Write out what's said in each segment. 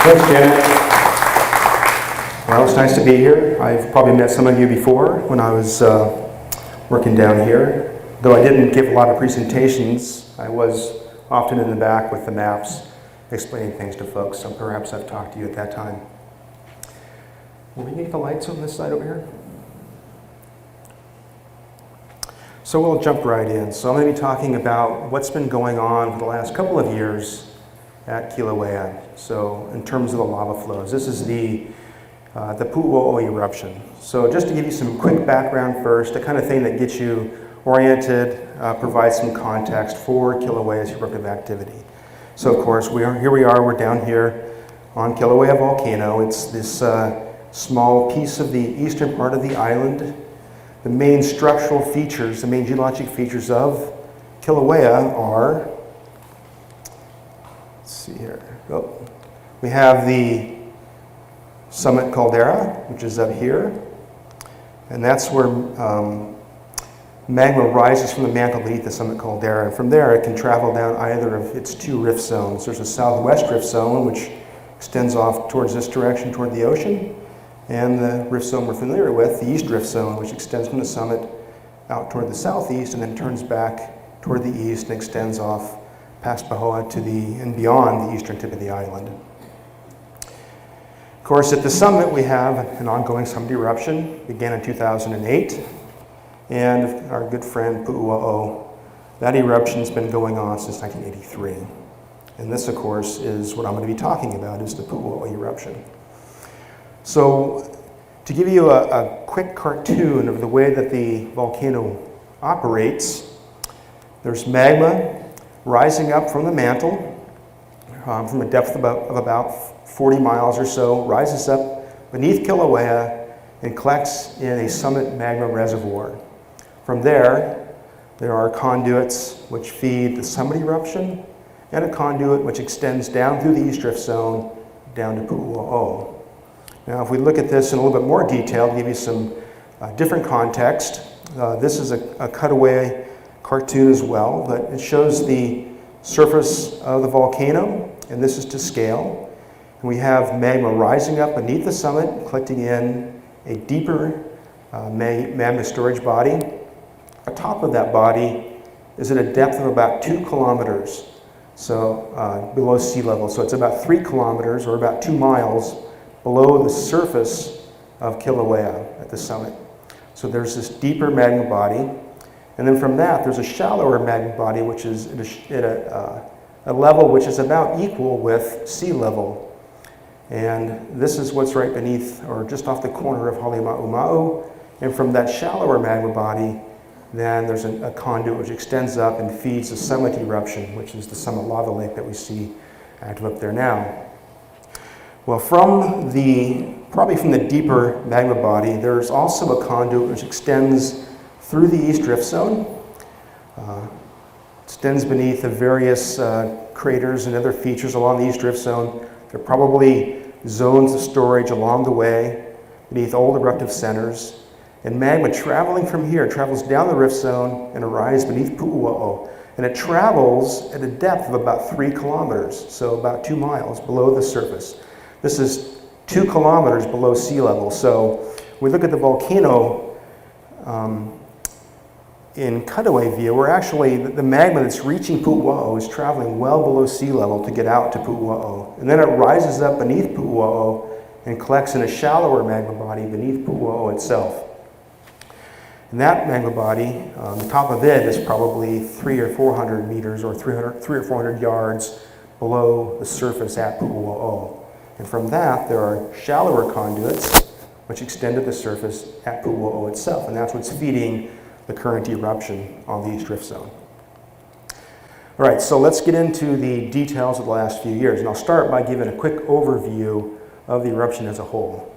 Thanks, Janet. Well, it's nice to be here. I've probably met some of you before when I was working down here. Though I didn't give a lot of presentations, I was often in the back with the maps explaining things to folks, so perhaps I've talked to you at that time. Will we get the lights on this side over here? So we'll jump right in. So I'm going to be talking about what's been going on for the last couple of years at Kilauea. So in terms of the lava flows, this is the Pu'u eruption. So just to give you some quick background first, the kind of thing that gets you oriented, provides some context for Kilauea's eruptive activity. So of course, we're down here on Kilauea Volcano. It's this small piece of the eastern part of the island. The main structural features, the main geologic features of Kilauea are, let's see here, we have the summit caldera, which is up here, and that's where magma rises from the mantle beneath the summit caldera, and from there it can travel down either of its two rift zones. There's a southwest rift zone, which extends off towards this direction, toward the ocean, and the rift zone we're familiar with, the east rift zone, which extends from the summit out toward the southeast and then turns back toward the east and extends off past Pahoa to and beyond the eastern tip of the island. Of course, at the summit we have an ongoing summit eruption, began in 2008, and our good friend Pu'u, that eruption's been going on since 1983. And this, of course, is what I'm going to be talking about, is the Pu'u eruption. So, to give you a quick cartoon of the way that the volcano operates, there's magma rising up from the mantle from a depth of about 40 miles or so, rises up beneath Kilauea and collects in a summit magma reservoir. From there are conduits which feed the summit eruption and a conduit which extends down through the east drift zone down to Pu'u. Now, if we look at this in a little bit more detail, to give you some different context, this is a cutaway cartoon as well, but it shows the surface of the volcano, and this is to scale. And we have magma rising up beneath the summit, collecting in a deeper magma storage body. Atop of that body is at a depth of about 2 kilometers, so below sea level. So it's about 3 kilometers, or about 2 miles, below the surface of Kilauea at the summit. So there's this deeper magma body, and then from that there's a shallower magma body which is at a level which is about equal with sea level. And this is what's right beneath, or just off the corner of Halima'uma'u, and from that shallower magma body, then there's a conduit which extends up and feeds the summit eruption, which is the summit lava lake that we see active up there now. Well, probably from the deeper magma body, there's also a conduit which extends through the east drift zone, extends beneath the various craters and other features along the east drift zone. There are probably zones of storage along the way beneath old eruptive centers. And magma traveling from here travels down the rift zone and arrives beneath Pu'u. And it travels at a depth of about 3 kilometers, so about 2 miles below the surface. This is 2 kilometers below sea level. So we look at the volcano in cutaway view, where actually the magma that's reaching Pu'u is traveling well below sea level to get out to Pu'u. And then it rises up beneath Pu'u and collects in a shallower magma body beneath Pu'u itself. And that magma body, the top of it is probably 300 or 400 meters, or 300 or 400 yards below the surface at Pu'u. And from that, there are shallower conduits which extend to the surface at Pu'u itself, and that's what's feeding the current eruption on the east drift zone. All right, so let's get into the details of the last few years, and I'll start by giving a quick overview of the eruption as a whole.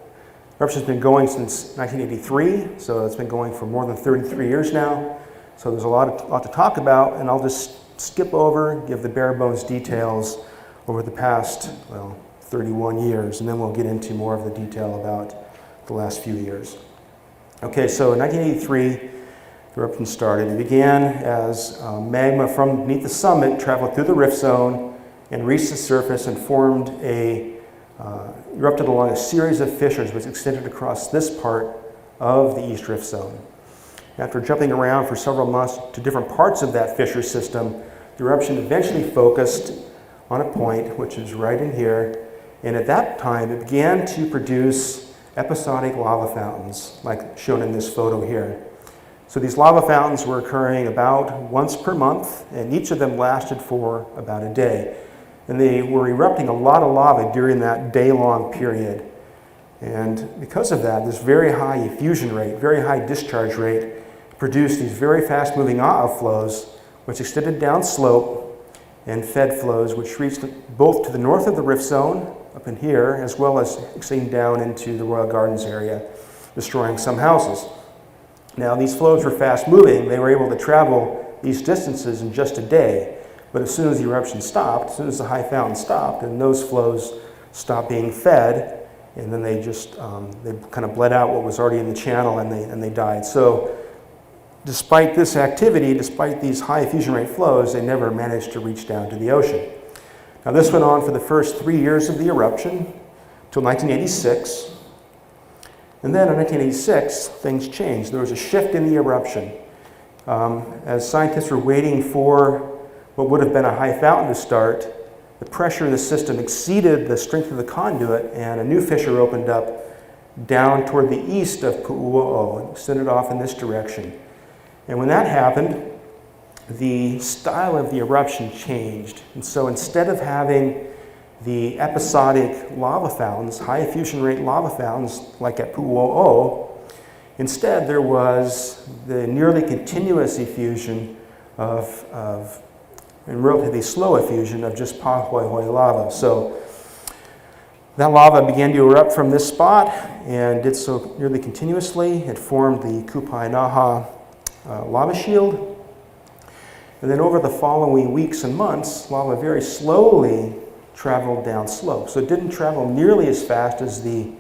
The eruption's been going since 1983, so it's been going for more than 33 years now. So there's a lot to talk about, and I'll just skip over, give the bare bones details over the past, 31 years, and then we'll get into more of the detail about the last few years. Okay, so in 1983, the eruption started. It began as magma from beneath the summit traveled through the rift zone and reached the surface and formed a erupted along a series of fissures which extended across this part of the East Rift Zone. After jumping around for several months to different parts of that fissure system, the eruption eventually focused on a point which is right in here, and at that time it began to produce episodic lava fountains, like shown in this photo here. So these lava fountains were occurring about once per month, and each of them lasted for about a day. And they were erupting a lot of lava during that day-long period. And because of that, this very high effusion rate, very high discharge rate, produced these very fast-moving flows, which extended downslope and fed flows, which reached both to the north of the rift zone, up in here, as well as extending down into the Royal Gardens area, destroying some houses. Now, these flows were fast-moving. They were able to travel these distances in just a day. But as soon as the eruption stopped, as soon as the high fountain stopped, and those flows stopped being fed, and then they just they kind of bled out what was already in the channel, and they died. So, despite this activity, despite these high effusion rate flows, they never managed to reach down to the ocean. Now, this went on for the first 3 years of the eruption, till 1986. And then in 1986, things changed. There was a shift in the eruption. As scientists were waiting for what would have been a high fountain to start, the pressure in the system exceeded the strength of the conduit, and a new fissure opened up down toward the east of Pu'u and extended off in this direction. And when that happened, the style of the eruption changed. And so instead of having the episodic lava fountains, high effusion rate lava fountains like at Pu'u, instead there was the nearly continuous effusion and relatively slow effusion of just Pahoa lava. So that lava began to erupt from this spot and did so nearly continuously. It formed the Kupainaha lava shield. And then over the following weeks and months, lava very slowly traveled down slope. So it didn't travel nearly as fast as the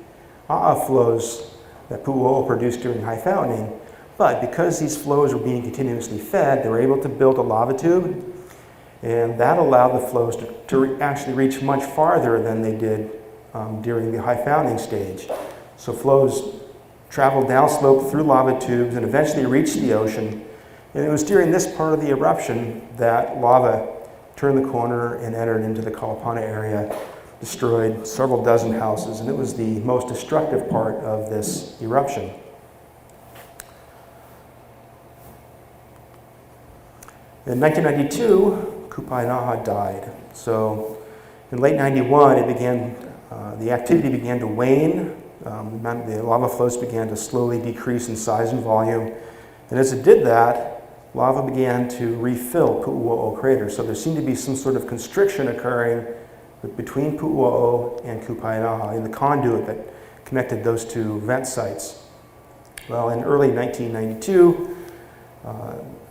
flows that Pu'u produced during high fountaining. But because these flows were being continuously fed, they were able to build a lava tube, and that allowed the flows to actually reach much farther than they did during the high fountaining stage. So flows traveled downslope through lava tubes and eventually reached the ocean. And it was during this part of the eruption that lava turned the corner and entered into the Kalapana area, destroyed several dozen houses, and it was the most destructive part of this eruption. In 1992, Kupainaha died. So in late 91, the activity began to wane. The lava flows began to slowly decrease in size and volume. And as it did that, lava began to refill Pu'u crater. So there seemed to be some sort of constriction occurring between Pu'u and Kupainaha in the conduit that connected those two vent sites. Well, in early 1992,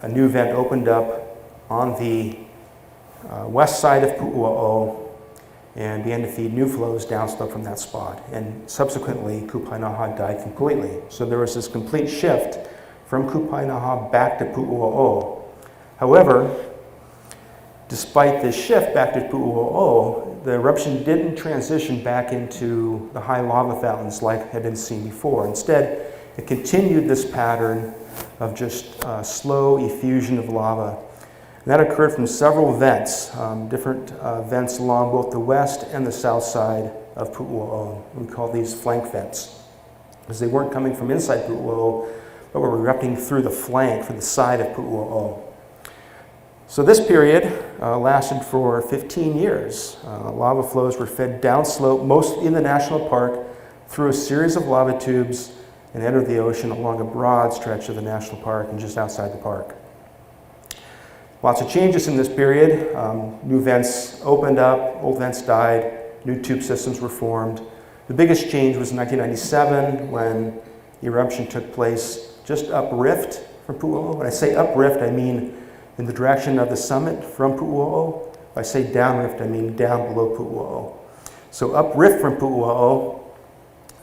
a new vent opened up on the west side of Pu'u and began to feed new flows downslope from that spot. And subsequently, Kupainaha died completely. So there was this complete shift from Kupainaha back to Pu'u. However, despite this shift back to Pu'u, the eruption didn't transition back into the high lava fountains like had been seen before. Instead, it continued this pattern of just slow effusion of lava. And that occurred from several vents, different vents along both the west and the south side of Pu'u. We call these flank vents, because they weren't coming from inside Pu'u, but were erupting through the flank, from the side of Pu'u. So this period lasted for 15 years. Lava flows were fed downslope, mostly in the national park, through a series of lava tubes and entered the ocean along a broad stretch of the national park and just outside the park. Lots of changes in this period. New vents opened up, old vents died, new tube systems were formed. The biggest change was in 1997 when the eruption took place just uprift from Pu'u. When I say uprift, I mean in the direction of the summit from Pu'u. If I say downrift, I mean down below Pu'u. So uprift from Pu'u,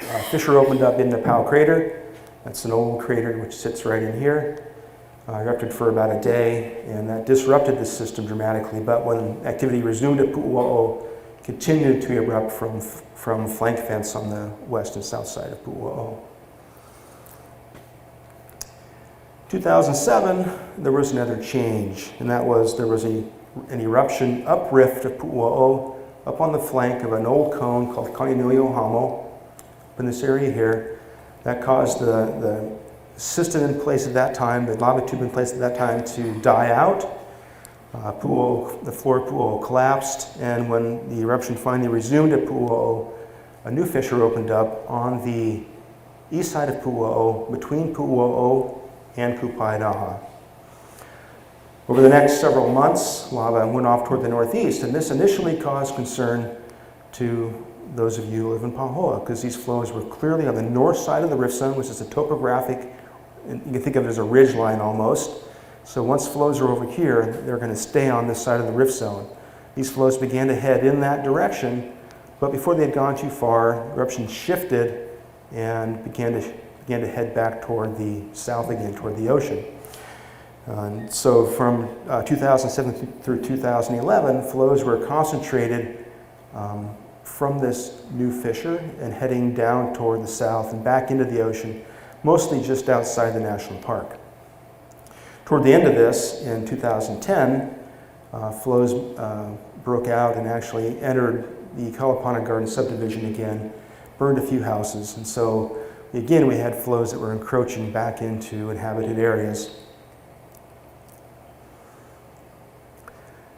a fissure opened up in the Pahoa crater. That's an old crater which sits right in here. Erupted for about a day, and that disrupted the system dramatically. But when activity resumed at Pu'u, continued to erupt from flank vents on the west and south side of Pu'u. 2007, there was another change, and that was there was an eruption uprift of Pu'u up on the flank of an old cone called Kainui-o-Hamo, up in this area here. That caused the system in place at that time, the lava tube in place at that time, to die out. The floor of Pu'u collapsed, and when the eruption finally resumed at Pu'u, a new fissure opened up on the east side of Pu'u, between Pu'u and Kupainaha. Over the next several months, lava went off toward the northeast, and this initially caused concern to those of you who live in Pahoa, because these flows were clearly on the north side of the rift zone, which is a topographic, you can think of it as a ridge line almost. So once flows are over here, they're going to stay on this side of the rift zone. These flows began to head in that direction, but before they had gone too far, eruption shifted and began to head back toward the south again, toward the ocean. So from 2007 through 2011, flows were concentrated from this new fissure and heading down toward the south and back into the ocean, mostly just outside the national park. Toward the end of this, in 2010, flows broke out and actually entered the Kalapana Garden subdivision again, burned a few houses, and so again we had flows that were encroaching back into inhabited areas.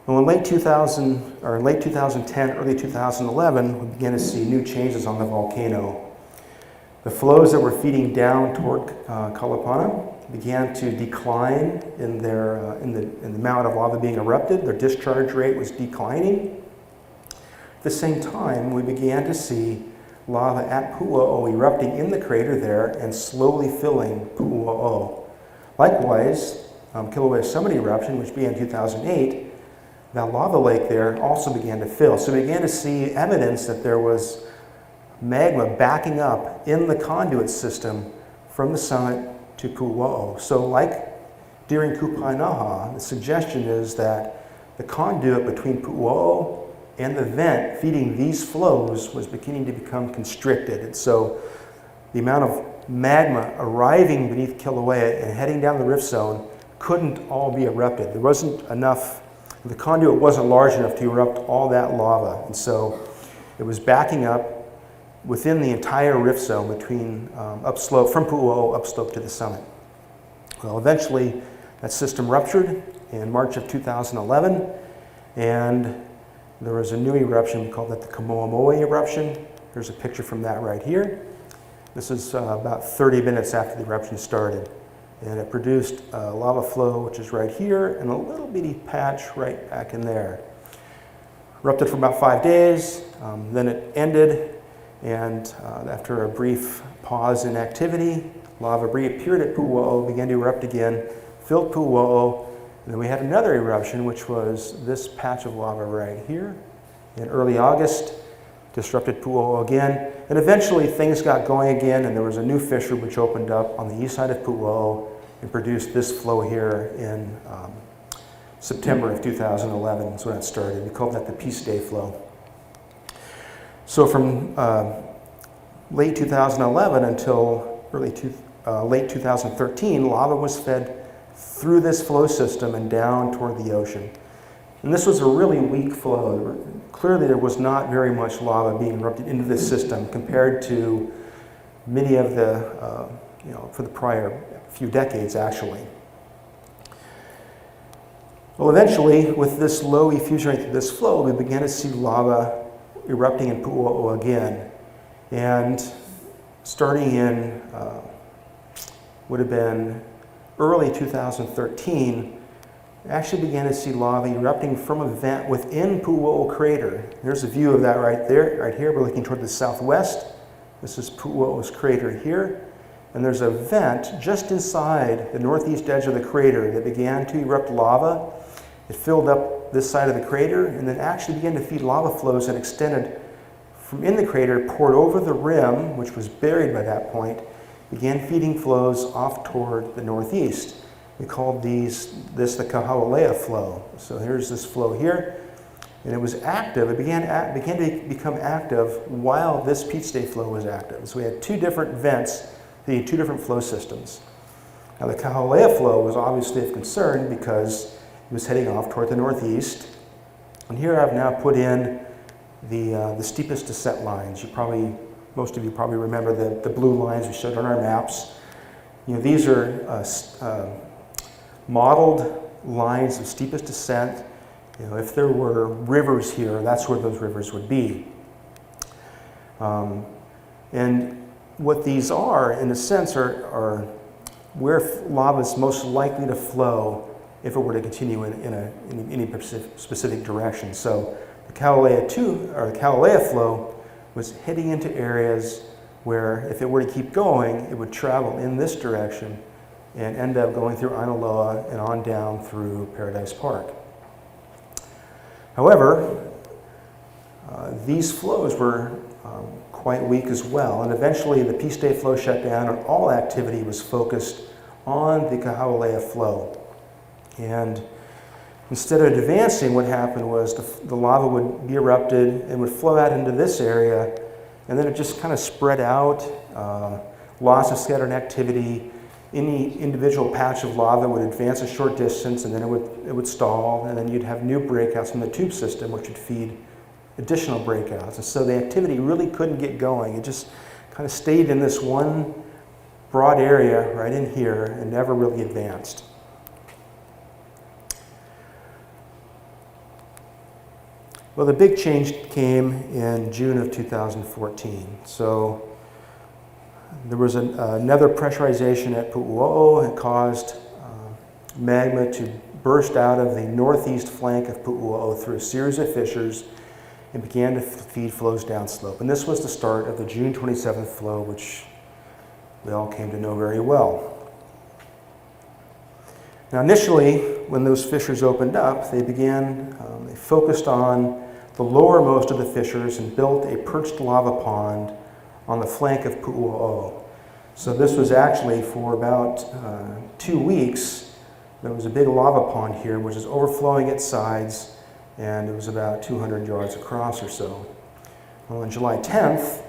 Well, in late 2010, early 2011, we began to see new changes on the volcano. The flows that were feeding down toward Kalapana began to decline in the amount of lava being erupted. Their discharge rate was declining. At the same time, we began to see lava at Pu'u erupting in the crater there and slowly filling Pu'u. Likewise, Kilauea Summit eruption, which began in 2008, that lava lake there also began to fill. So we began to see evidence that there was magma backing up in the conduit system from the summit to Pu'u. So like during Kupainaha, the suggestion is that the conduit between Pu'u and the vent feeding these flows was beginning to become constricted. And so the amount of magma arriving beneath Kilauea and heading down the rift zone couldn't all be erupted. There wasn't enough, the conduit wasn't large enough to erupt all that lava. And so it was backing up within the entire rift zone between upslope, from Pu'u upslope to the summit. Well, eventually that system ruptured in March of 2011, and there was a new eruption. We call that the Kamoamoa eruption. There's a picture from that right here. This is about 30 minutes after the eruption started, and it produced a lava flow, which is right here, and a little bitty patch right back in there. Erupted for about 5 days, then it ended, and after a brief pause in activity, lava reappeared at Pu'u, began to erupt again, filled Pu'u, and then we had another eruption, which was this patch of lava right here in early August, disrupted Pu'u again, and eventually things got going again, and there was a new fissure which opened up on the east side of Pu'u and produced this flow here in September of 2011. That's when it started. We called that the Peace Day flow. So from late 2011 until late 2013, lava was fed through this flow system and down toward the ocean. And this was a really weak flow. Clearly there was not very much lava being erupted into this system compared to many of the, for the prior few decades actually. Well, eventually with this low effusion rate through this flow, we began to see lava erupting in Pu'u again. And starting in, would have been early 2013, actually began to see lava erupting from a vent within Pu'u crater. There's a view of that right there, right here. We're looking toward the southwest. This is Pu'u's crater here. And there's a vent just inside the northeast edge of the crater that began to erupt lava. It filled up this side of the crater and then actually began to feed lava flows that extended from in the crater, poured over the rim, which was buried by that point, began feeding flows off toward the northeast. We called this the Kahaulea flow. So here's this flow here. And it was active, it began to become active while this peat stay flow was active. So we had two different vents, the two different flow systems. Now the Kaho'ola'a flow was obviously of concern because it was heading off toward the northeast. And here I've now put in the steepest descent lines. Most of you probably remember the blue lines we showed on our maps. These are modeled lines of steepest descent. If there were rivers here, that's where those rivers would be. And what these are, in a sense, are where lava is most likely to flow if it were to continue in any specific direction. So the Kaho'ola'a flow was heading into areas where, if it were to keep going, it would travel in this direction and end up going through Ainaloa and on down through Paradise Park. However, these flows were quite weak as well, and eventually the peat stay flow shut down and all activity was focused on the Kaho'ola'a flow. And instead of advancing, what happened was the lava would be erupted and would flow out into this area, and then it just kind of spread out, lots of scattered activity. Any individual patch of lava would advance a short distance, and then it would stall, and then you'd have new breakouts from the tube system, which would feed additional breakouts. And so the activity really couldn't get going. It just kind of stayed in this one broad area right in here and never really advanced. Well, the big change came in June of 2014. So there was another pressurization at Pu'u. It caused magma to burst out of the northeast flank of Pu'u through a series of fissures and began to feed flows downslope. And this was the start of the June 27th flow, which we all came to know very well. Now initially, when those fissures opened up, they focused on the lowermost of the fissures and built a perched lava pond on the flank of Pu'u. So this was actually for about 2 weeks. There was a big lava pond here, which is overflowing its sides, and it was about 200 yards across or so. Well, on July 10th,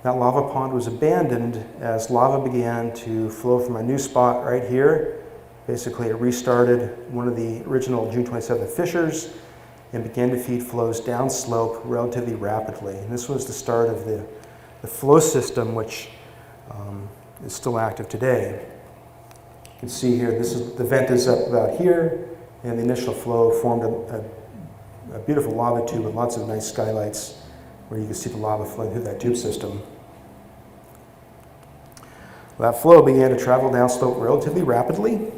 that lava pond was abandoned as lava began to flow from a new spot right here. Basically, it restarted one of the original June 27th fissures and began to feed flows downslope relatively rapidly. And this was the start of the flow system, which is still active today. You can see here, the vent is up about here, and the initial flow formed a beautiful lava tube with lots of nice skylights where you can see the lava flowing through that tube system. That flow began to travel downslope relatively rapidly,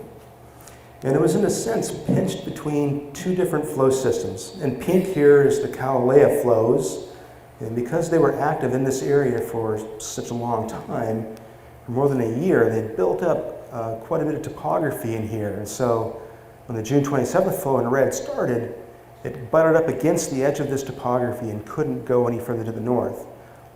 and it was in a sense pinched between two different flow systems. In pink here is the Kaho'ola'a flows, and because they were active in this area for such a long time, for more than a year, they built up quite a bit of topography in here. And so when the June 27th flow in red started, it butted up against the edge of this topography and couldn't go any further to the north.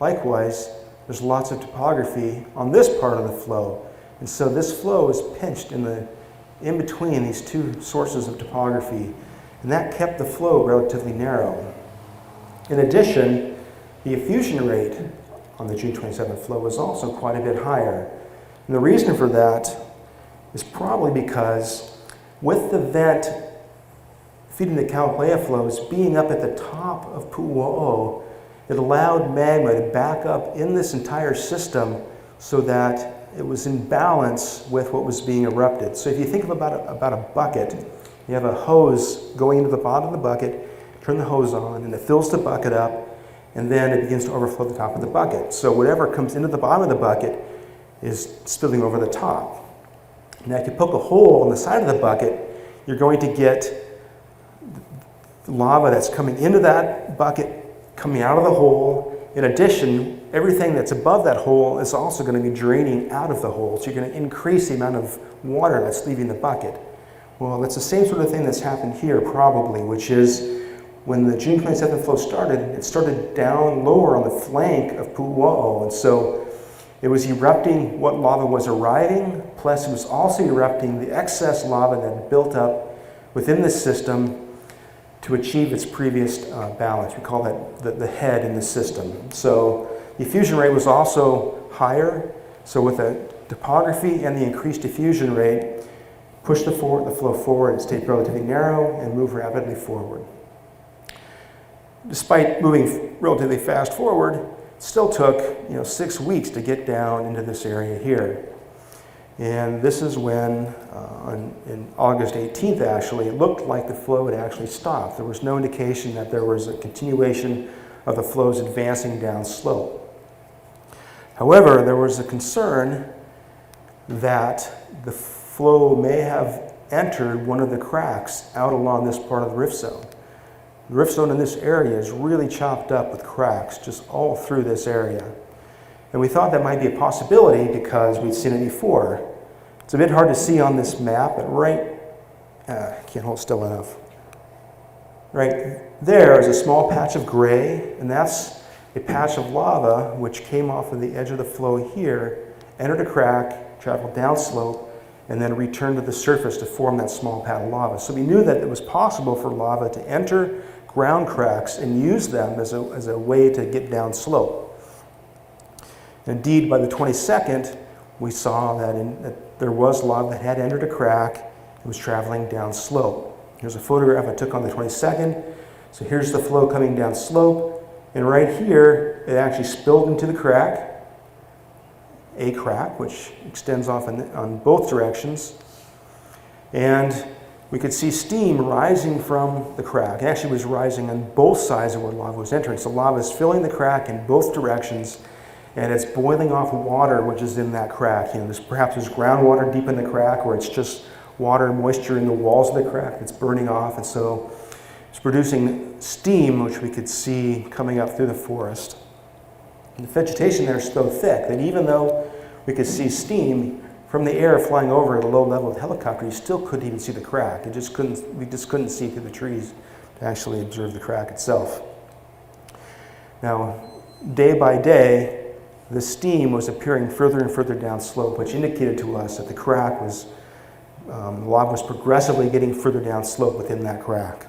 Likewise, there's lots of topography on this part of the flow. And so this flow is pinched in between these two sources of topography, and that kept the flow relatively narrow. In addition, the effusion rate on the June 27th flow was also quite a bit higher. And the reason for that is probably because with the vent feeding the Kaho'ola'a flows being up at the top of Pu'u, it allowed magma to back up in this entire system so that it was in balance with what was being erupted. So if you think of about a bucket, you have a hose going into the bottom of the bucket, turn the hose on, and it fills the bucket up, and then it begins to overflow the top of the bucket. So whatever comes into the bottom of the bucket is spilling over the top. Now if you poke a hole on the side of the bucket, you're going to get lava that's coming into that bucket coming out of the hole. In addition, everything that's above that hole is also going to be draining out of the hole. So you're going to increase the amount of water that's leaving the bucket. Well, that's the same sort of thing that's happened here probably, which is when the June 27th flow started, it started down lower on the flank of Pu'u. And so it was erupting what lava was arriving, plus it was also erupting the excess lava that built up within the system to achieve its previous balance. We call that the head in the system. So the effusion rate was also higher. So with the topography and the increased diffusion rate, push the flow forward and stay relatively narrow and move rapidly forward. Despite moving relatively fast forward, it still took 6 weeks to get down into this area here. And this is when, in August 18th actually, it looked like the flow had actually stopped. There was no indication that there was a continuation of the flows advancing down slope. However, there was a concern that the flow may have entered one of the cracks out along this part of the rift zone. The rift zone in this area is really chopped up with cracks just all through this area. And we thought that might be a possibility because we'd seen it before. It's a bit hard to see on this map, but can't hold still enough. Right there is a small patch of gray, and that's a patch of lava which came off of the edge of the flow here, entered a crack, traveled downslope, and then returned to the surface to form that small pad of lava. So we knew that it was possible for lava to enter ground cracks and use them as a way to get downslope. Indeed, by the 22nd, we saw that there was lava that had entered a crack and was traveling downslope. Here's a photograph I took on the 22nd. So here's the flow coming down slope, and right here, it actually spilled into the crack, a crack, which extends off on both directions. And we could see steam rising from the crack. It actually was rising on both sides of where lava was entering. So lava is filling the crack in both directions, and it's boiling off water which is in that crack. Perhaps there's groundwater deep in the crack, or it's just water and moisture in the walls of the crack that's burning off. And so it's producing steam, which we could see coming up through the forest. And the vegetation there is so thick that even though we could see steam from the air flying over at a low level with the helicopter, you still couldn't even see the crack. We just couldn't see through the trees to actually observe the crack itself. Now, day by day, the steam was appearing further and further down slope, which indicated to us that the crack was, lava was progressively getting further down slope within that crack.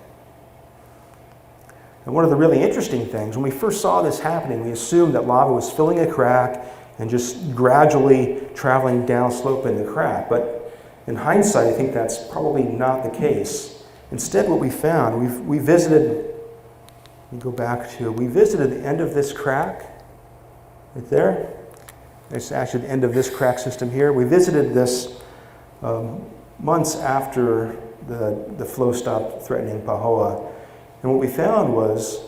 And one of the really interesting things, when we first saw this happening, we assumed that lava was filling a crack and just gradually traveling down slope in the crack. But in hindsight, I think that's probably not the case. Instead, what we found, we visited the end of this crack, right there. It's actually the end of this crack system here. We visited this months after the flow stopped threatening Pahoa. And what we found was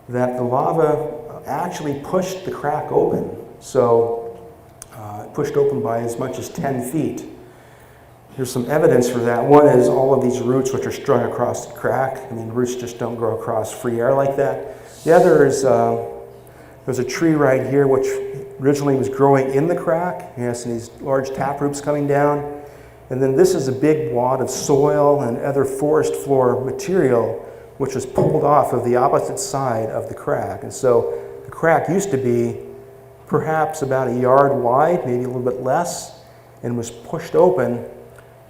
that the lava actually pushed the crack open. So it pushed open by as much as 10 feet. Here's some evidence for that. One is all of these roots which are strung across the crack. I mean, roots just don't grow across free air like that. The other is there's a tree right here which originally was growing in the crack. It has these large taproots coming down. And then this is a big wad of soil and other forest floor material which was pulled off of the opposite side of the crack. And so the crack used to be perhaps about a yard wide, maybe a little bit less, and was pushed open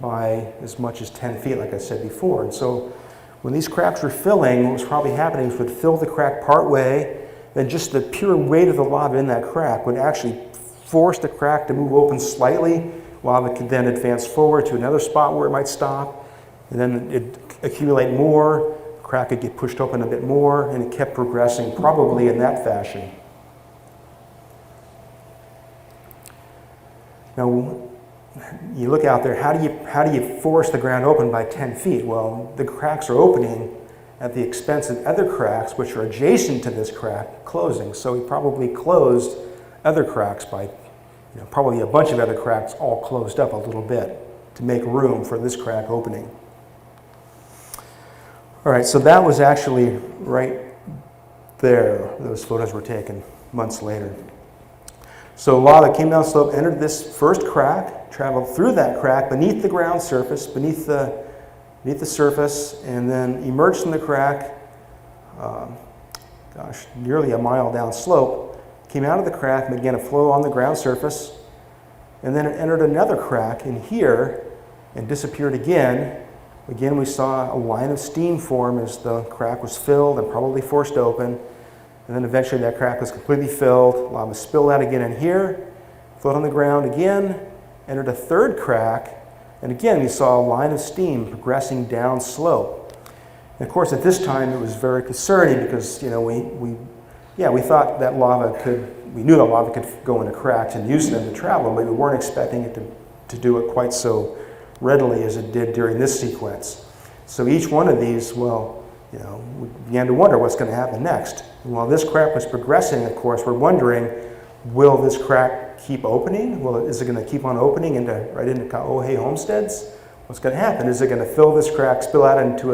by as much as 10 feet, like I said before. And so when these cracks were filling, what was probably happening is it would fill the crack part way, then just the pure weight of the lava in that crack would actually force the crack to move open slightly. Lava could then advance forward to another spot where it might stop, and then it'd accumulate more. Crack could get pushed open a bit more, and it kept progressing probably in that fashion. Now, you look out there, how do you force the ground open by 10 feet? Well, the cracks are opening at the expense of other cracks which are adjacent to this crack closing. So we probably closed other cracks by, probably a bunch of other cracks all closed up a little bit to make room for this crack opening. All right, so that was actually right there. Those photos were taken months later. So lava came down slope, entered this first crack, traveled through that crack beneath the ground surface, beneath the surface, and then emerged from the crack, nearly a mile down slope, came out of the crack and began to flow on the ground surface, and then it entered another crack in here and disappeared again, Again, we saw a line of steam form as the crack was filled and probably forced open. And then eventually that crack was completely filled. Lava spilled out again in here, flowed on the ground again, entered a third crack. And again, we saw a line of steam progressing down slope. And of course, at this time, it was very concerning because, you know, we thought that we knew that lava could go into cracks and use them to travel, but we weren't expecting it to do it quite so readily as it did during this sequence. So each one of these, well, you know, we began to wonder what's going to happen next. And while this crack was progressing, of course, we're wondering, will this crack keep opening? Is it going to keep on opening right into Ka'ohe homesteads? What's going to happen? Is it going to fill this crack, spill out into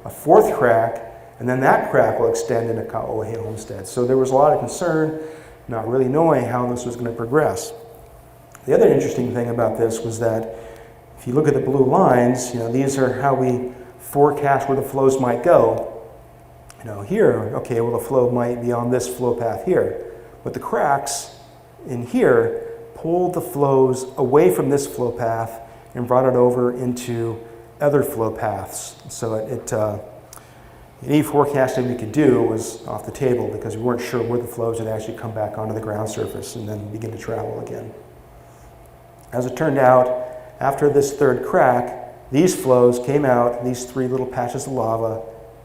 a fourth crack, and then that crack will extend into Ka'ohe homesteads? So there was a lot of concern, not really knowing how this was going to progress. The other interesting thing about this was that if you look at the blue lines, you know, these are how we forecast where the flows might go. You know, here, okay, well, the flow might be on this flow path here. But the cracks in here pulled the flows away from this flow path and brought it over into other flow paths. So any forecasting we could do was off the table because we weren't sure where the flows would actually come back onto the ground surface and then begin to travel again. As it turned out, after this third crack, these flows came out, these three little patches of lava,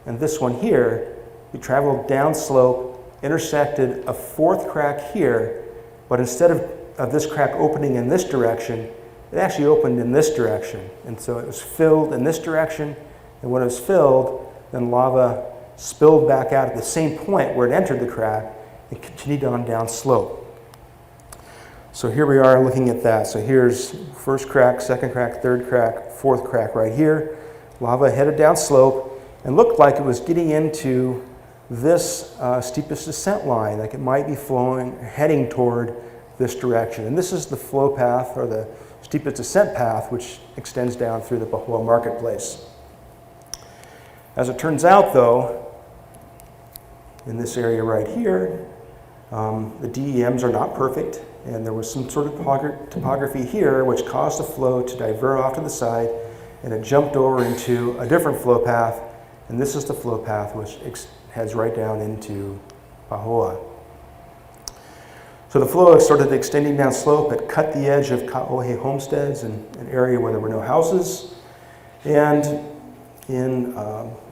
and this one here, we traveled down slope, intersected a fourth crack here, but instead of this crack opening in this direction, it actually opened in this direction. And so it was filled in this direction, and when it was filled, then lava spilled back out at the same point where it entered the crack and continued on down slope. So here we are looking at that. So here's first crack, second crack, third crack, fourth crack right here. Lava headed down slope and looked like it was getting into this steepest descent line, like it might be heading toward this direction. And this is the flow path, or the steepest descent path, which extends down through the Pahoa marketplace. As it turns out, though, in this area right here, the DEMs are not perfect, and there was some sort of topography here which caused the flow to divert off to the side, and it jumped over into a different flow path, and this is the flow path which heads right down into Pahoa. So the flow started extending down slope. It cut the edge of Ka'ohe homesteads in an area where there were no houses, and in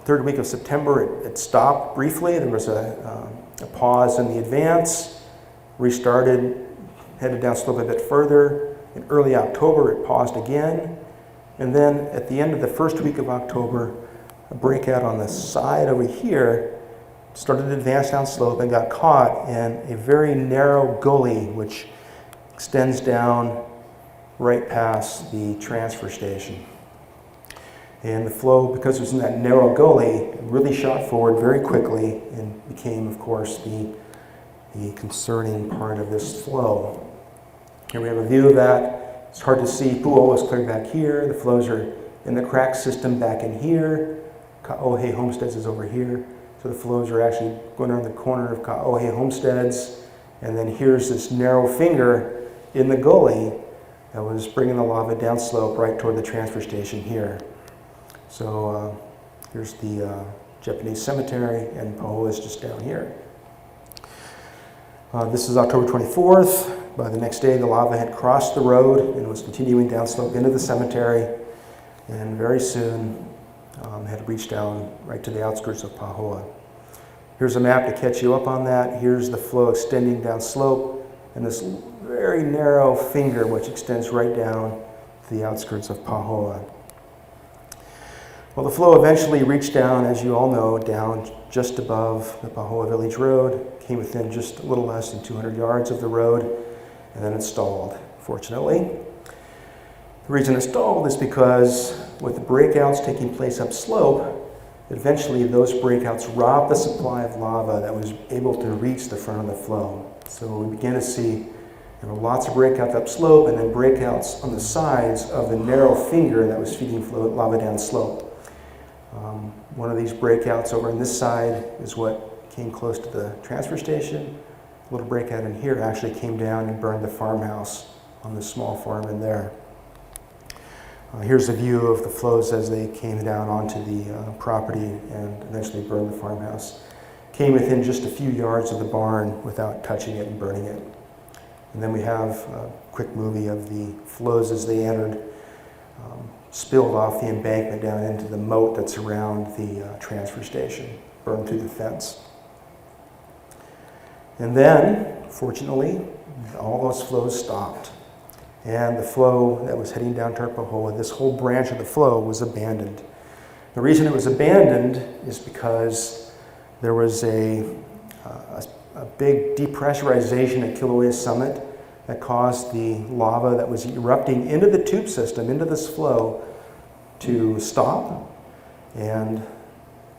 third week of September, it stopped briefly. There was a pause in the advance, restarted, headed down slope a bit further. In early October, it paused again. And then at the end of the first week of October, a breakout on the side over here started to advance down slope and got caught in a very narrow gully which extends down right past the transfer station. And the flow, because it was in that narrow gully, really shot forward very quickly and became, of course, the concerning part of this flow. Here we have a view of that. It's hard to see. Pu'u is clear back here. The flows are in the crack system back in here. Ka'ohe homesteads is over here. So the flows are actually going around the corner of Ka'ohe homesteads. And then here's this narrow finger in the gully that was bringing the lava down slope right toward the transfer station here. So here's the Japanese cemetery, and Pahoa is just down here. This is October 24th. By the next day, the lava had crossed the road and was continuing down slope into the cemetery, and very soon had reached down right to the outskirts of Pahoa. Here's a map to catch you up on that. Here's the flow extending down slope, and this very narrow finger which extends right down to the outskirts of Pahoa. Well, the flow eventually reached down, as you all know, down just above the Pahoa Village Road, came within just a little less than 200 yards of the road, and then it stalled, fortunately. The reason it stalled is because with the breakouts taking place upslope, eventually those breakouts robbed the supply of lava that was able to reach the front of the flow. So we began to see there were lots of breakouts upslope and then breakouts on the sides of the narrow finger that was feeding lava down slope. One of these breakouts over on this side is what came close to the transfer station. A little breakout in here actually came down and burned the farmhouse on the small farm in there. Here's a view of the flows as they came down onto the property and eventually burned the farmhouse. Came within just a few yards of the barn without touching it and burning it. And then we have a quick movie of the flows as they entered, spilled off the embankment down into the moat that's around the transfer station, burned through the fence. And then, fortunately, all those flows stopped. And the flow that was heading down to Pahoa, this whole branch of the flow was abandoned. The reason it was abandoned is because there was a big depressurization at Kilauea Summit that caused the lava that was erupting into the tube system, into this flow, to stop. And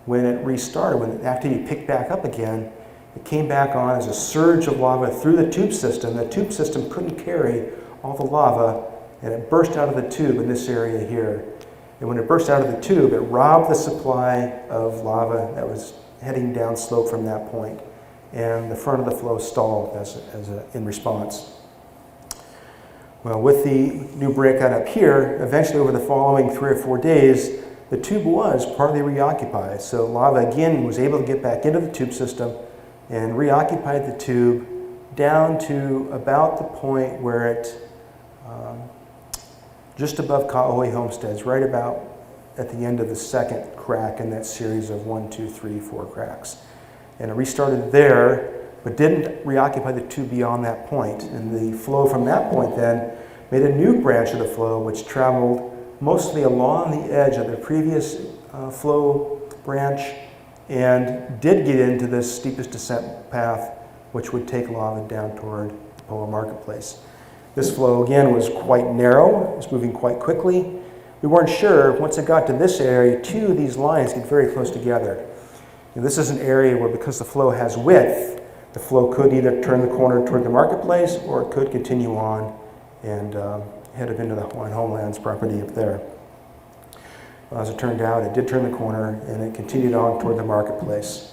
when it restarted, when the activity picked back up again, it came back on as a surge of lava through the tube system. The tube system couldn't carry all the lava, and it burst out of the tube in this area here. And when it burst out of the tube, it robbed the supply of lava that was heading down slope from that point. And the front of the flow stalled in response. Well, with the new breakout up here, eventually over the following 3 or 4 days, the tube was partly reoccupied. So lava again was able to get back into the tube system and reoccupied the tube down to about the point where it, just above Kahoe homesteads, right about at the end of the second crack in that series of 1, 2, 3, 4 cracks. And it restarted there, but didn't reoccupy the tube beyond that point. And the flow from that point then made a new branch of the flow which traveled mostly along the edge of the previous flow branch and did get into this steepest descent path which would take lava down toward the Pahoa Marketplace. This flow again was quite narrow, it was moving quite quickly. We weren't sure, once it got to this area, two of these lines get very close together. And this is an area where, because the flow has width, the flow could either turn the corner toward the marketplace or it could continue on and head up into the Hawaiian Homelands property up there. Well, as it turned out, it did turn the corner and it continued on toward the marketplace.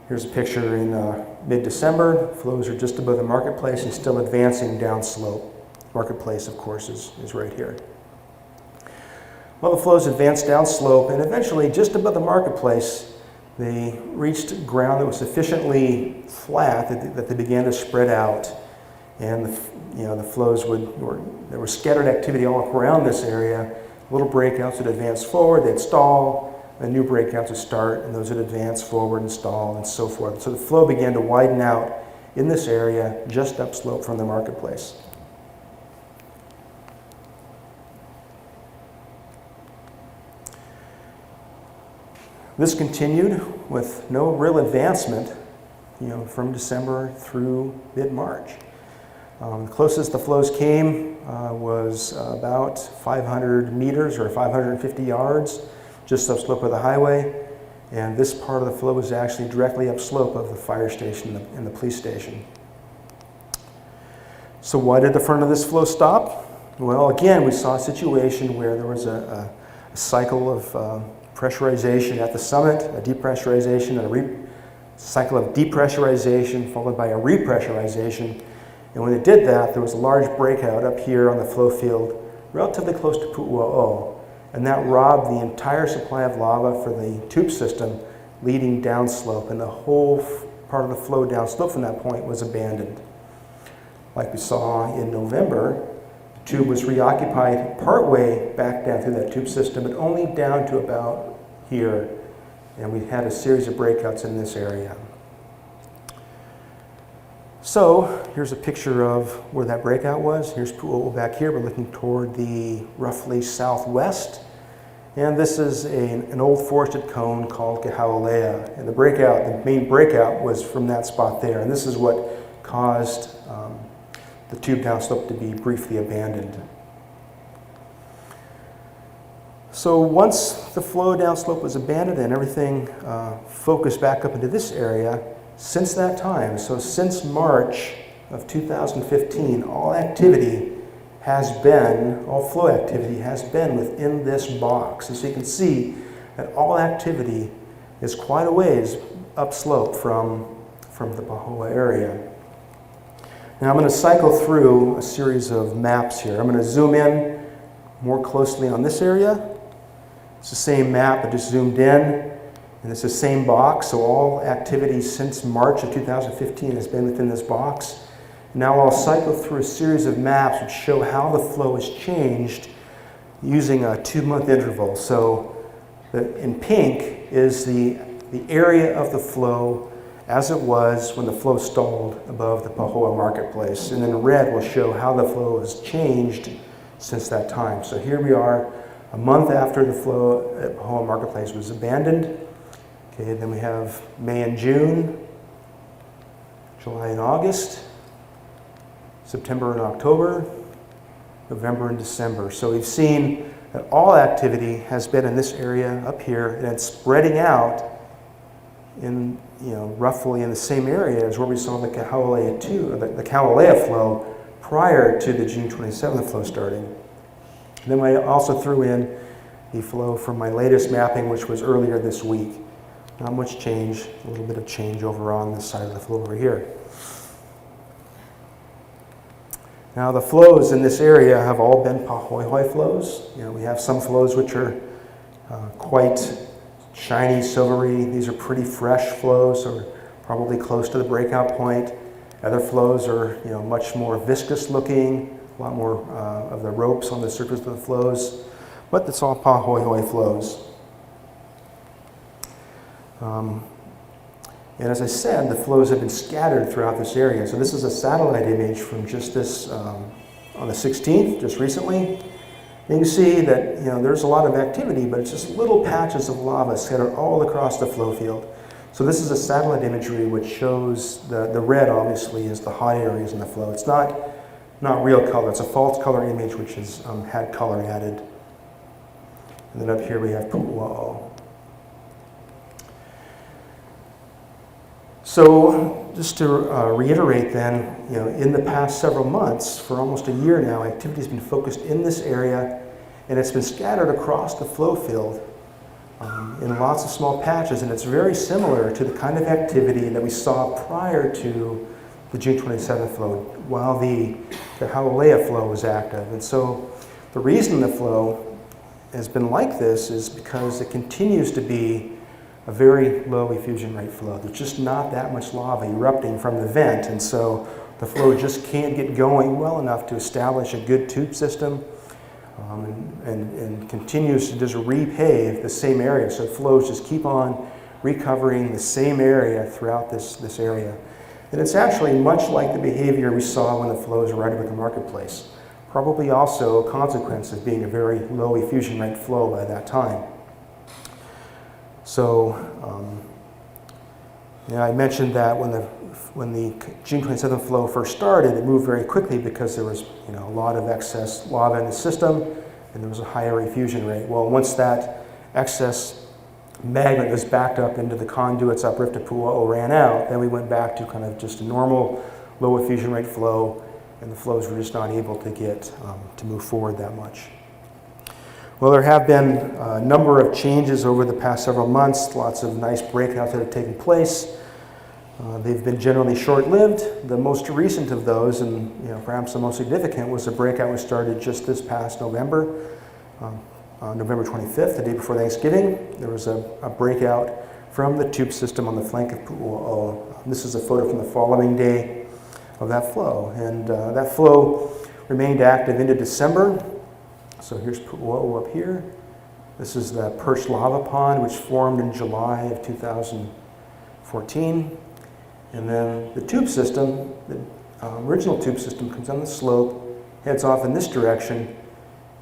Here's a picture in mid-December. Flows are just above the marketplace and still advancing down slope. Marketplace, of course, is right here. Well, the flows advanced down slope, and eventually, just above the marketplace, they reached ground that was sufficiently flat that they began to spread out. And the flows there was scattered activity all around this area. Little breakouts would advance forward, they'd stall, and new breakouts would start, and those would advance forward and stall, and so forth. So the flow began to widen out in this area, just upslope from the marketplace. This continued with no real advancement, from December through mid-March. The closest the flows came was about 500 meters or 550 yards, just upslope of the highway. And this part of the flow was actually directly upslope of the fire station and the police station. So why did the front of this flow stop? Well, again, we saw a situation where there was a cycle of pressurization at the summit, a depressurization, and a cycle of depressurization followed by a repressurization. And when it did that, there was a large breakout up here on the flow field, relatively close to Pu'u, and that robbed the entire supply of lava for the tube system leading downslope, and the whole part of the flow downslope from that point was abandoned. Like we saw in November, the tube was reoccupied partway back down through that tube system, but only down to about here, and we had a series of breakouts in this area. So here's a picture of where that breakout was. Here's Pu'u back here. We're looking toward the roughly southwest. And this is an old forested cone called Kahaolea. And the main breakout was from that spot there. And this is what caused the tube downslope to be briefly abandoned. So once the flow downslope was abandoned and everything focused back up into this area, since that time, so since March of 2015, all flow activity has been within this box. And so you can see that all activity is quite a ways upslope from the Pahoa area. Now I'm going to cycle through a series of maps here. I'm going to zoom in more closely on this area. It's the same map, but just zoomed in. And it's the same box, so all activity since March of 2015 has been within this box. Now I'll cycle through a series of maps which show how the flow has changed using a 2-month interval. So in pink is the area of the flow as it was when the flow stalled above the Pahoa marketplace. And then red will show how the flow has changed since that time. So here we are, a month after the flow at Pahoa marketplace was abandoned. Okay, then we have May and June, July and August, September and October, November and December. So we've seen that all activity has been in this area up here, and it's spreading out in, roughly in the same area as where we saw the Kalalea flow prior to the June 27th flow starting. And then I also threw in the flow from my latest mapping, which was earlier this week. Not much change, a little bit of change over on this side of the flow over here. Now the flows in this area have all been pahoehoe flows. We have some flows which are quite shiny, silvery. These are pretty fresh flows, so probably close to the breakout point. Other flows are much more viscous looking, a lot more of the ropes on the surface of the flows, but it's all pahoehoe flows. And as I said, the flows have been scattered throughout this area. So this is a satellite image from just this, on the 16th, just recently. And you can see that there's a lot of activity, but it's just little patches of lava scattered all across the flow field. So this is a satellite imagery which shows the red, obviously, is the hot areas in the flow. It's not real color. It's a false color image which has had color added. And then up here we have Pu'u. So just to reiterate then, in the past several months, for almost a year now, activity has been focused in this area, and it's been scattered across the flow field in lots of small patches, and it's very similar to the kind of activity that we saw prior to the June 27th flow, while the Kalalea flow was active. And so the reason the flow has been like this is because it continues to be a very low effusion rate flow. There's just not that much lava erupting from the vent, and so the flow just can't get going well enough to establish a good tube system, and continues to just repave the same area. So flows just keep on recovering the same area throughout this area. And it's actually much like the behavior we saw when the flows arrived at the marketplace. Probably also a consequence of being a very low effusion rate flow by that time. So, I mentioned that when the June 27th flow first started, it moved very quickly because there was a lot of excess lava in the system, and there was a higher effusion rate. Well, once that excess magma was backed up into the conduits uprift to Pu'u ran out, then we went back to kind of just a normal low effusion rate flow, and the flows were just not able to get to move forward that much. Well, there have been a number of changes over the past several months, lots of nice breakouts that have taken place. They've been generally short-lived. The most recent of those, and perhaps the most significant, was a breakout we started just this past November, on November 25th, the day before Thanksgiving. There was a breakout from the tube system on the flank of Pu'u. This is a photo from the following day of that flow, and that flow remained active into December. So here's Pu'u up here. This is the perched lava pond, which formed in July of 2014. And then the tube system, the original tube system, comes on the slope, heads off in this direction,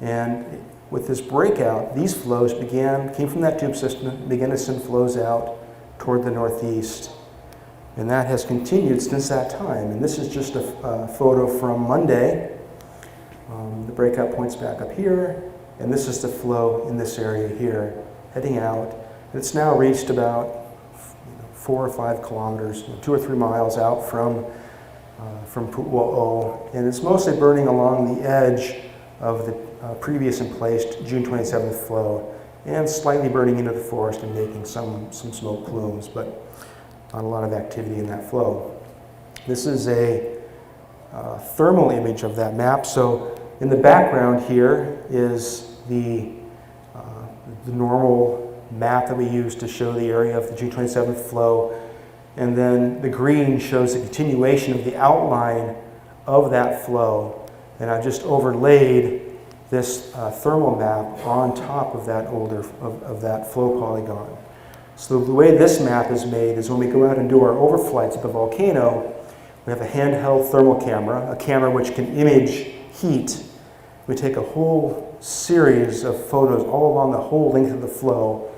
and with this breakout, these flows came from that tube system, began to send flows out toward the northeast. And that has continued since that time. And this is just a photo from Monday. The breakout point's back up here, and this is the flow in this area here, heading out. And it's now reached about 4 or 5 kilometers, 2 or 3 miles out from Pu'u, and it's mostly burning along the edge of the previous in place June 27th flow, and slightly burning into the forest and making some smoke plumes, but not a lot of activity in that flow. This is a thermal image of that map. So in the background here is the normal map that we use to show the area of the June 27th flow. And then the green shows the continuation of the outline of that flow. And I just overlaid this thermal map on top of that of that flow polygon. So the way this map is made is when we go out and do our overflights at the volcano, we have a handheld thermal camera, a camera which can image heat. We take a whole series of photos all along the whole length of the flow.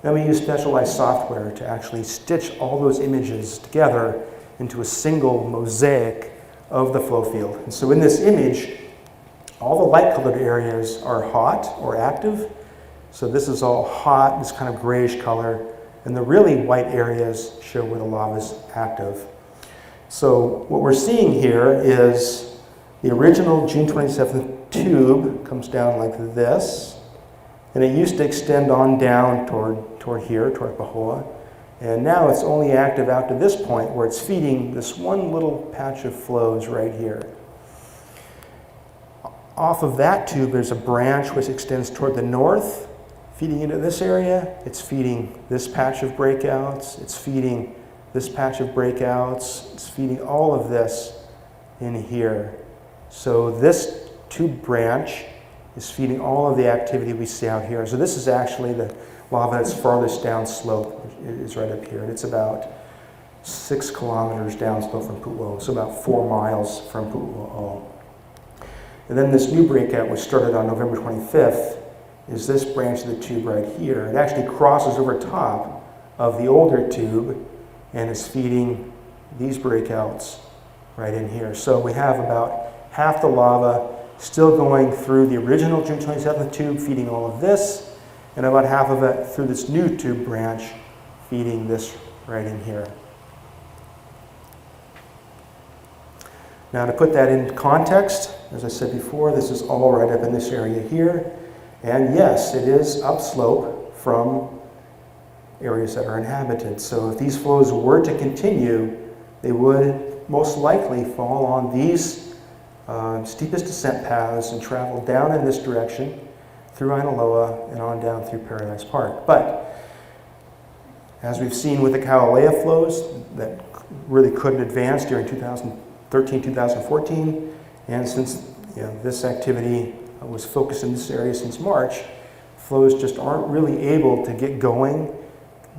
Then we use specialized software to actually stitch all those images together into a single mosaic of the flow field. And so in this image, all the light-colored areas are hot or active. So this is all hot, this kind of grayish color. And the really white areas show where the lava is active. So what we're seeing here is the original June 27th tube comes down like this. And it used to extend on down toward here, toward Pahoa. And now it's only active out to this point where it's feeding this one little patch of flows right here. Off of that tube, there's a branch which extends toward the north, feeding into this area. It's feeding this patch of breakouts. It's feeding this patch of breakouts. It's feeding all of this in here. So this tube branch is feeding all of the activity we see out here. So this is actually the lava that's farthest down slope. It is right up here. And it's about 6 kilometers downslope from Pu'u, so about 4 miles from Pu'u. And then this new breakout, which started on November 25th, is this branch of the tube right here. It actually crosses over top of the older tube and is feeding these breakouts right in here. So we have about half the lava still going through the original June 27th tube, feeding all of this, and about half of it through this new tube branch, feeding this right in here. Now to put that in context, as I said before, this is all right up in this area here. And yes, it is upslope from areas that are inhabited. So if these flows were to continue, they would most likely fall on these steepest descent paths and travel down in this direction through Ainaloa and on down through Paradise Park. But as we've seen with the Kaolea flows that really couldn't advance during 2013, 2014, and since this activity was focused in this area since March, flows just aren't really able to get going.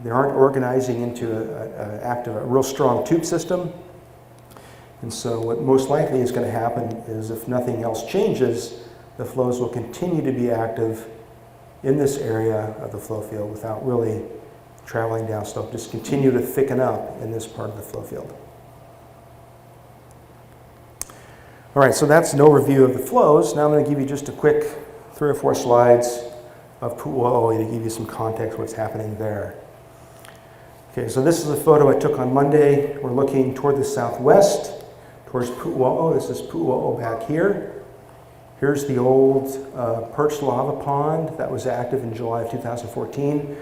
They aren't organizing into a real strong tube system. And so what most likely is going to happen is, if nothing else changes, the flows will continue to be active in this area of the flow field without really traveling downslope, just continue to thicken up in this part of the flow field. All right, so that's an overview of the flows. Now I'm going to give you just a quick 3 or 4 slides of Pu'u to give you some context what's happening there. Okay, so this is a photo I took on Monday. We're looking toward the southwest, towards Pu'u. This is Pu'u back here. Here's the old perched lava pond that was active in July of 2014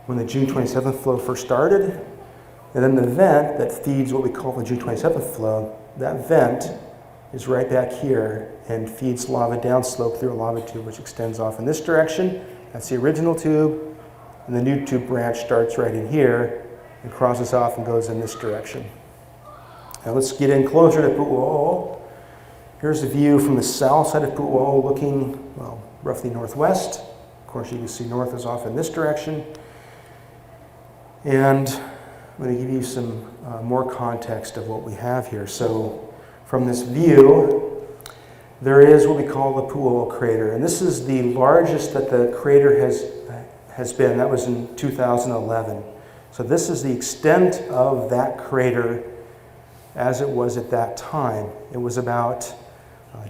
when the June 27th flow first started. And then the vent that feeds what we call the June 27th flow, that vent is right back here and feeds lava downslope through a lava tube which extends off in this direction. That's the original tube. And the new tube branch starts right in here and crosses off and goes in this direction. Now let's get in closer to Pu'u. Here's a view from the south side of Pu'u looking, well, roughly northwest. Of course, you can see north is off in this direction. And I'm going to give you some more context of what we have here. So from this view, there is what we call the Pu'u crater. And this is the largest that the crater has been. That was in 2011. So this is the extent of that crater as it was at that time. It was about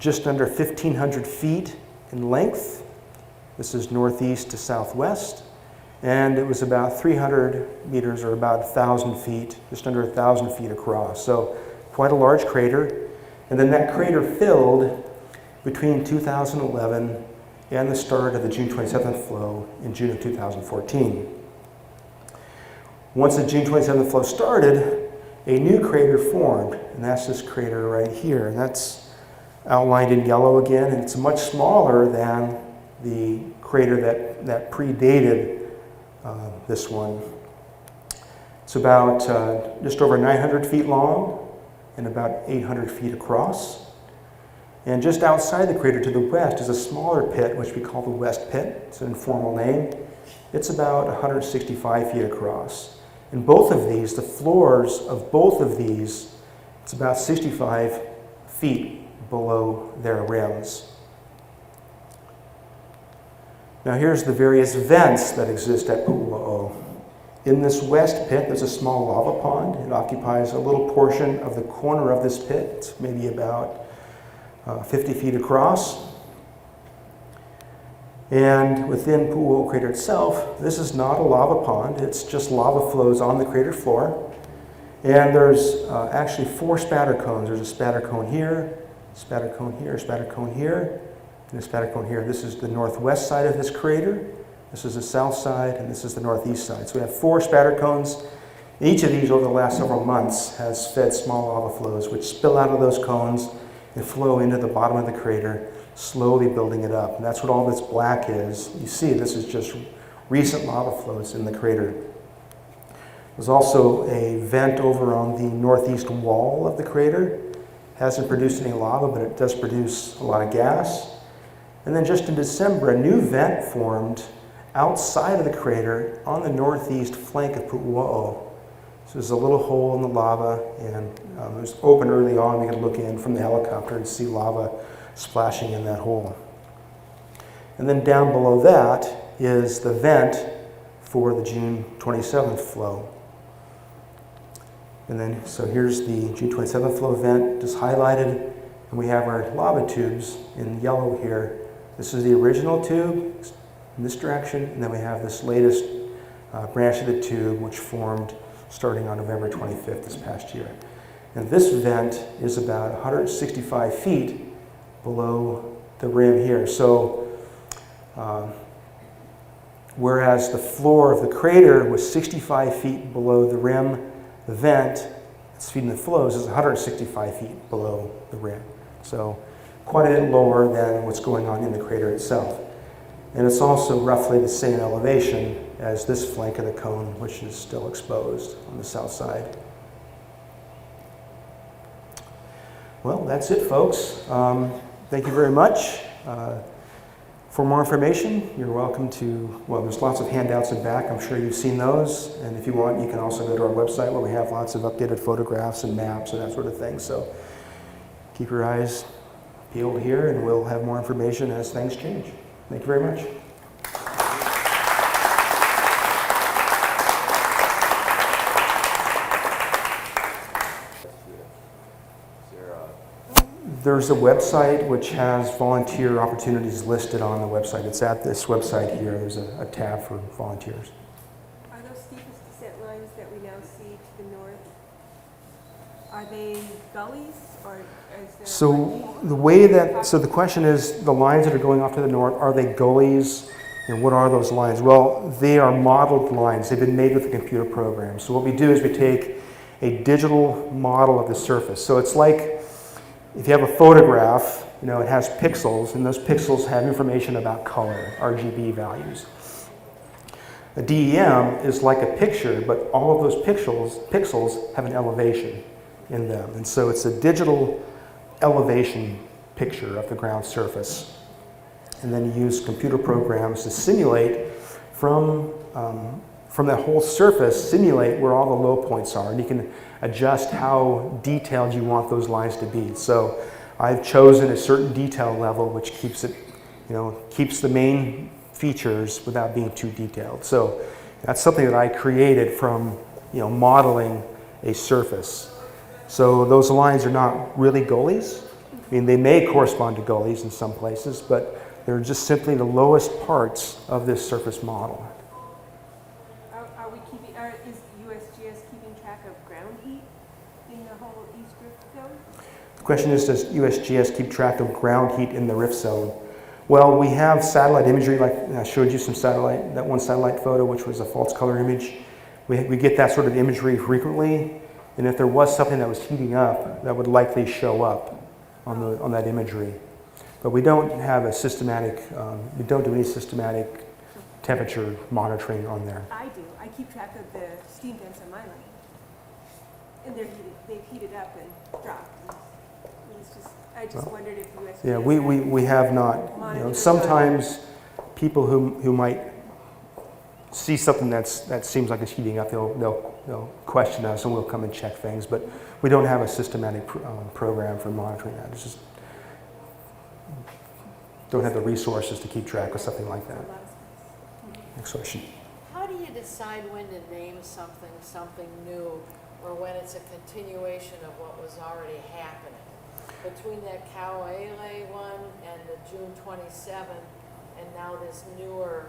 just under 1,500 feet in length. This is northeast to southwest. And it was about 300 meters, or about 1,000 feet, just under 1,000 feet across. So quite a large crater. And then that crater filled between 2011 and the start of the June 27th flow in June of 2014. Once the June 27th flow started, a new crater formed, and that's this crater right here. And that's outlined in yellow again, and it's much smaller than the crater that predated this one. It's about just over 900 feet long and about 800 feet across. And just outside the crater to the west is a smaller pit, which we call the West Pit. It's an informal name. It's about 165 feet across. And both of these, the floors of both of these, it's about 65 feet below their rims. Now here's the various vents that exist at Pu'u. In this west pit, there's a small lava pond. It occupies a little portion of the corner of this pit. It's maybe about 50 feet across. And within Pu'u crater itself, this is not a lava pond. It's just lava flows on the crater floor. And there's actually 4 spatter cones. There's a spatter cone here, spatter cone here, spatter cone here, and a spatter cone here. This is the northwest side of this crater. This is the south side, and this is the northeast side. So we have 4 spatter cones. Each of these over the last several months has fed small lava flows, which spill out of those cones and flow into the bottom of the crater, slowly building it up. And that's what all this black is. You see, this is just recent lava flows in the crater. There's also a vent over on the northeast wall of the crater. Hasn't produced any lava, but it does produce a lot of gas. And then just in December, a new vent formed outside of the crater on the northeast flank of Pu'u. So there's a little hole in the lava, and it was open early on. We could look in from the helicopter and see lava splashing in that hole. And then down below that is the vent for the June 27th flow. And then, so here's the June 27th flow vent, just highlighted, and we have our lava tubes in yellow here. This is the original tube in this direction, and then we have this latest branch of the tube, which formed starting on November 25th this past year. And this vent is about 165 feet below the rim here. So whereas the floor of the crater was 65 feet below the rim, the vent that's feeding the flows is 165 feet below the rim. So quite a bit lower than what's going on in the crater itself. And it's also roughly the same elevation as this flank of the cone, which is still exposed on the south side. Well, that's it, folks. Thank you very much. For more information, you're welcome to, well, there's lots of handouts in back. I'm sure you've seen those. And if you want, you can also go to our website where we have lots of updated photographs and maps and that sort of thing. So keep your eyes peeled here, and we'll have more information as things change. Thank you very much. There's a website which has volunteer opportunities listed on the website. It's at this website here. There's a tab for volunteers. Are those steepest descent lines that we now see to the north, are they gullies, or is there... So the way that, so the question is, the lines that are going off to the north, are they gullies? And what are those lines? Well, they are modeled lines. They've been made with a computer program. So what we do is we take a digital model of the surface. So it's like, if you have a photograph, you know, it has pixels, and those pixels have information about color, RGB values. A DEM is like a picture, but all of those pixels have an elevation in them. And so it's a digital elevation picture of the ground surface. And then you use computer programs to simulate from that whole surface, simulate where all the low points are. And you can adjust how detailed you want those lines to be. So I've chosen a certain detail level which keeps it, you know, keeps the main features without being too detailed. So that's something that I created from, you know, modeling a surface. So those lines are not really gullies. I mean, they may correspond to gullies in some places, but they're just simply the lowest parts of this surface model. Is USGS keeping track of ground heat in the whole East Rift Zone? The question is, does USGS keep track of ground heat in the Rift Zone? Well, we have satellite imagery, like I showed you that one satellite photo, which was a false color image. We get that sort of imagery frequently, and if there was something that was heating up, that would likely show up on that imagery. But we don't have a systematic, we don't do any systematic temperature monitoring on there. I do. I keep track of the steam vents on my line. And they've heated up and dropped. I just wondered if USGS... Yeah, we have not. You know, sometimes people who might see something that seems like it's heating up, they'll question us and we'll come and check things. But we don't have a systematic program for monitoring that. It's just don't have the resources to keep track of something like that. Next question. How do you decide when to name something new, or when it's a continuation of what was already happening? Between that Kauaele one and the June 27th, and now this newer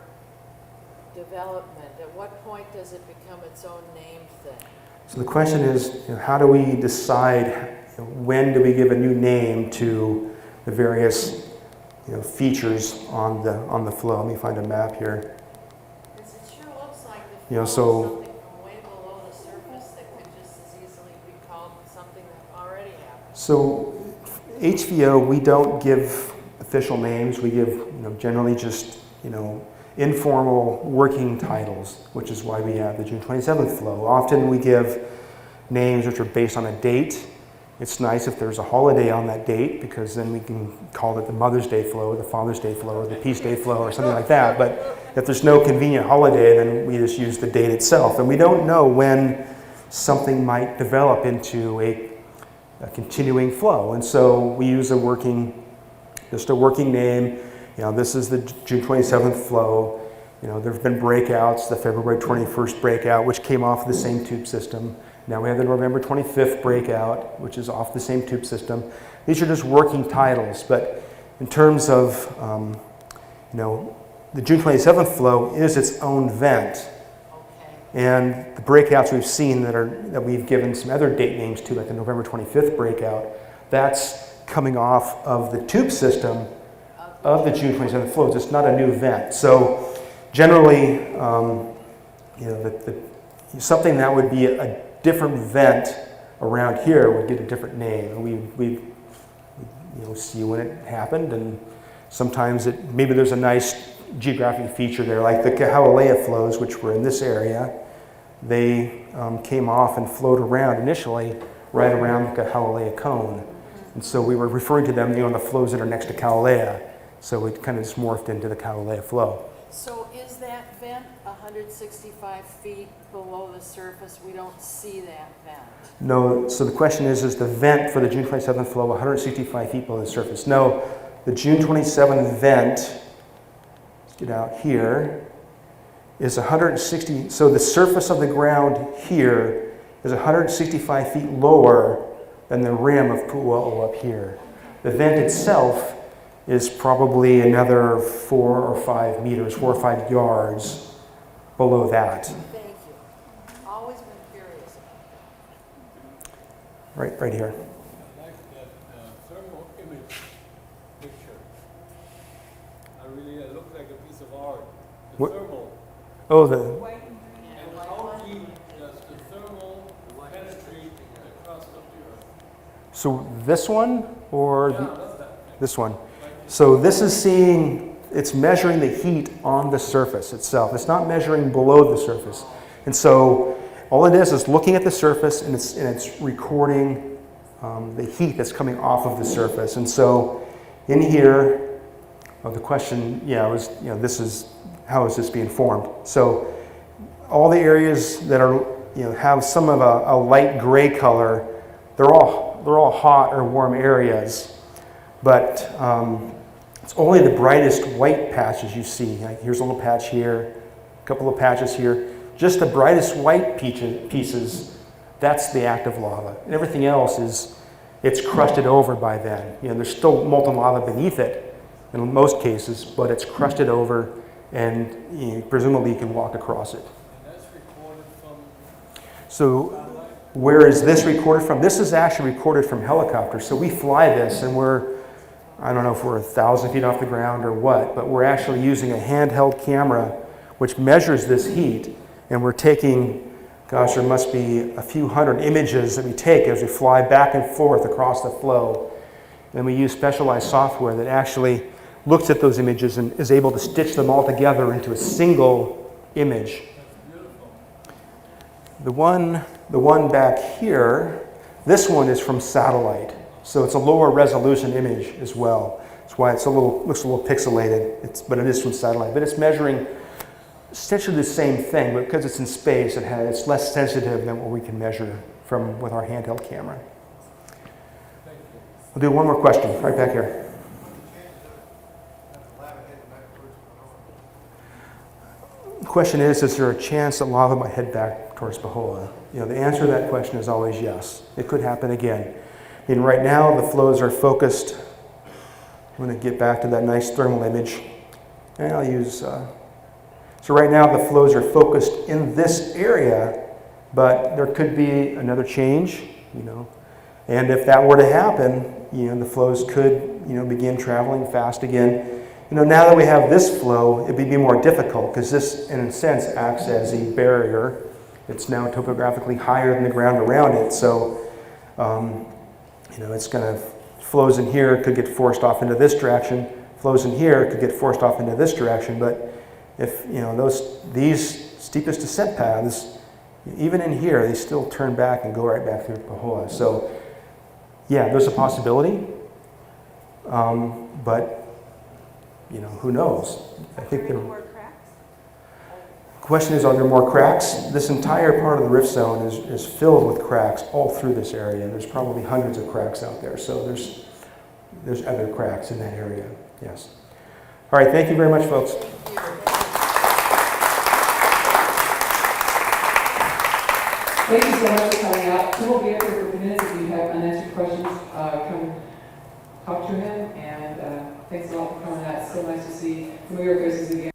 development, at what point does it become its own named thing? So the question is, you know, how do we decide, you know, when do we give a new name to the various, you know, features on the flow? Let me find a map here. Because it sure looks like the You know, flow so is something from way below the surface that could just as easily be called something that already happened. So HVO, we don't give official names. We give, you know, generally just, you know, informal working titles, which is why we have the June 27th flow. Often we give names which are based on a date. It's nice if there's a holiday on that date, because then we can call it the Mother's Day flow, or the Father's Day flow, or the Peace Day flow, or something like that. But if there's no convenient holiday, then we just use the date itself. And we don't know when something might develop into a continuing flow. And so we use just a working name. You know, this is the June 27th flow. You know, there have been breakouts, the February 21st breakout, which came off the same tube system. Now we have the November 25th breakout, which is off the same tube system. These are just working titles, but in terms of, you know, the June 27th flow is its own vent. Okay. And the breakouts we've seen that we've given some other date names to, like the November 25th breakout, that's coming off of the tube system of the June 27th flows. It's not a new vent. So generally, you know, something that would be a different vent around here would get a different name. And we you know, see when it happened, and sometimes maybe there's a nice geographic feature there, like the Kahalea flows, which were in this area. They came off and flowed around initially right around the Kahalea cone. And so we were referring to them, you know, the flows that are next to Kahalea. So it kind of just morphed into the Kahalea flow. So is that vent 165 feet below the surface? We don't see that vent. No, so the question is the vent for the June 27th flow 165 feet below the surface? No, the June 27th vent, let's get out here, is 160, so the surface of the ground here is 165 feet lower than the rim of Pu'u up here. The vent itself is probably another 4 or 5 meters, 4 or 5 yards below that. Thank you. Always been curious. Right here. I like that thermal image picture. It looks like a piece of art. The What? thermal. Oh, White and green. And how deep does the thermal penetrate the crust of the earth? so this one or Yeah, that's that. this one? So this is it's measuring the heat on the surface itself. It's not measuring below the surface. And so all it is looking at the surface, and it's recording the heat that's coming off of the surface. And so in here, the question, was, how is this being formed? So all the areas that are, have some of a light gray color, they're all hot or warm areas. But it's only the brightest white patches you see. Like here's a little patch here, a couple of patches here. Just the brightest white pieces, that's the active lava. And everything else it's crusted over by then. There's still molten lava beneath it in most cases, but it's crusted over, and presumably you can walk across it. And that's recorded from So where is this recorded from? This is actually recorded from helicopters. So we fly this, and I don't know if we're 1,000 feet off the ground or what, but we're actually using a handheld camera which measures this heat, and we're taking, there must be a few hundred images that we take as we fly back and forth across the flow. And we use specialized software that actually looks at those images and is able to stitch them all together into a single image. The one back here, this one is from satellite. So it's a lower resolution image as well. That's why it's looks a little pixelated, but it is from satellite. But it's measuring essentially the same thing, but because it's in space, it's less sensitive than what we can measure with our handheld camera. We'll do one more question, right back here. The question is there a chance that lava might head back towards Pahoa? The answer to that question is always yes. It could happen again. Right now, the flows are focused. I'm going to get back to that nice thermal image. And I'll use... So right now the flows are focused in this area, but there could be another change, And if that were to happen, the flows could, begin traveling fast again. Now that we have this flow, it would be more difficult because this, in a sense, acts as a barrier. It's now topographically higher than the ground around it, so it's going to flows in here could get forced off into this direction. Flows in here could get forced off into this direction, but if these steepest descent paths, even in here, they still turn back and go right back through Pahoa. So, yeah, there's a possibility, but who knows? I think there. More cracks? The question is, are there more cracks? This entire part of the rift zone is filled with cracks all through this area. There's probably hundreds of cracks out there. So there's other cracks in that area. Yes. All right. Thank you very much, folks. Thank you so much for coming out. We will be up here for a few minutes. If you have unanswered questions, come talk to him. And thanks a lot for coming out. It's so nice to see familiar faces again.